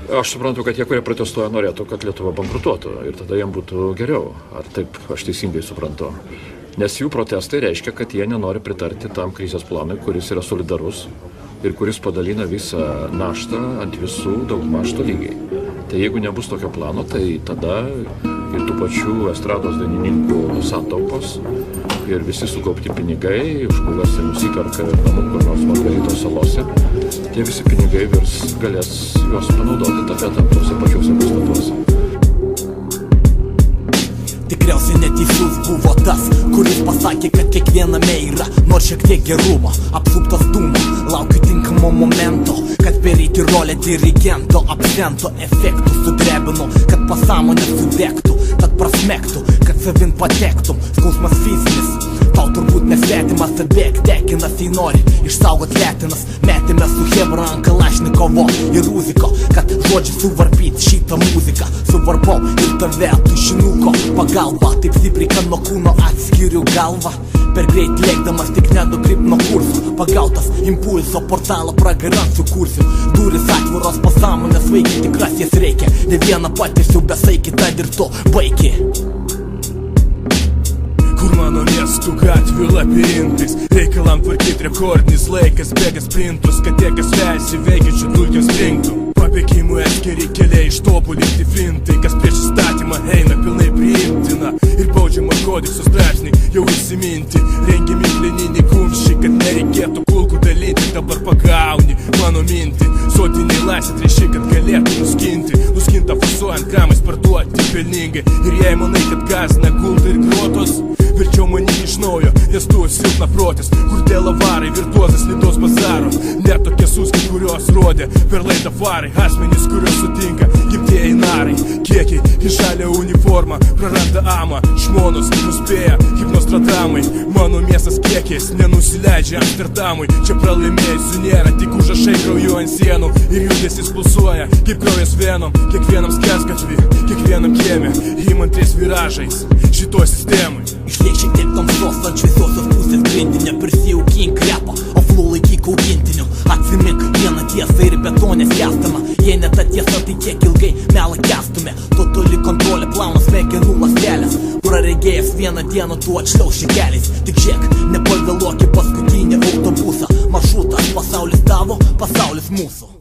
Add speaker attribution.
Speaker 1: Aš suprantu, kad tie, kurie protestuoja, norėtų, kad Lietuva bankrutuotų ir tada jiem būtų geriau. Ar taip aš teisingai suprantu? Nes jų protestai reiškia, kad jie nenori pritarti tam krizės planui, kuris yra solidarus ir kuris padalina visą naštą ant visų daugmaž tolygiai. Tai jeigu nebus tokio plano, tai tada ir tų pačių estrados dainininkų santaupos ir visi sukaupti pinigai, už kuriuos jie nusiperka namų kur nors Margaritos salose, tie visi pinigai galės juos panaudoti tapetams tuose pačiuose pastatuose.
Speaker 2: Tikriausiai neteisus buvo tas, kuris pasakė, kad kiekviename yra nors šiek tiek gerumo. Apsuptas dūmo, laukiu tinkamo momento, kad pereiti rolę dirigento. Absento efektų sudrebinu, kad pasąmonė sudegtų, kad prasmektų, kad savin patektum. Skausmas fizinis, tau turbūt nesvetimas, tad bėg tekinas, jei nori išsaugot lėtinas. Metėme su Hebra ant Kalašnikovo ir Uziko, kad žodžiai suvarpyt šitą muziką. Suvarpau ir tave tušinuko pagalba, taip stipriai, kad nuo kūno atskiriu galvą. Per greit lėkdamas tik nenukryp nuo kursų, pagautas impulso portalą pragarant sukursiu. Duris atviros pasąmonės vaikį, tikras jas reikia. Ne vieną patirsiu besaikį, tad ir to baigi.
Speaker 3: Kur mano miestų gatvių labirintais, reikalam tvarkyt rekordinis laikas, bėga sprintus, kad tie, kas vejasi veikiančių dulkiam springtų. Papėkimų atskiri keliai ištobulinti fintai, kas prieš įstatymą eina pilnai priimtina. Ir baudžiamo kodekso straipsniai jau įsiminti, rengiami pleniniai kumščiai, kad nereikėtų kulkų dalinti. Dabar pagauni mano mintį, sodiniai laisvė trėši, kad galėtų nuskinti. Nuskintą fasuojant kamais parduoti pelningai. Ir jei manai, kad gazina gultai ir grotos, verčiau manyti iš naujo, nes tu silpna protis. Kur dėl avarai virtuozas lydos bazaro, net tokie suskiai, kurios rodė per laidą farai. Asmenys, kurios sutinka gimtieji narai, kiekiai į žalią uniformą praranda amą. Žmonos nuspėja hipnostradamai, mano miestas kiekiais nenusileidžia Amsterdamui. Čia pralaimėjusių nėra, tik užrašai krauju ant sienų ir judesis pulsuoja kaip kraujas venom. Kiekvienam skersgatvį, kiekvienam kieme, įmantriais viražais šitoj sistemai.
Speaker 2: Išliek šiek tiek tamsos ant šviesiosios pusės grindinio, prisijaukink repą, o flow laikyk augintiniu. Atsimink vieną tiesą ir betonė skęstama, jei ne ta tiesa, tai kiek ilgai melą kęstume. Totali kontrolė plauna smegenų ląstelės, praregėjęs vieną dieną tu atšliauši keliais. Tik žiek, nepavėluok į paskutinį autobusą, maršrutas pasaulis tavo, pasaulis mūsų.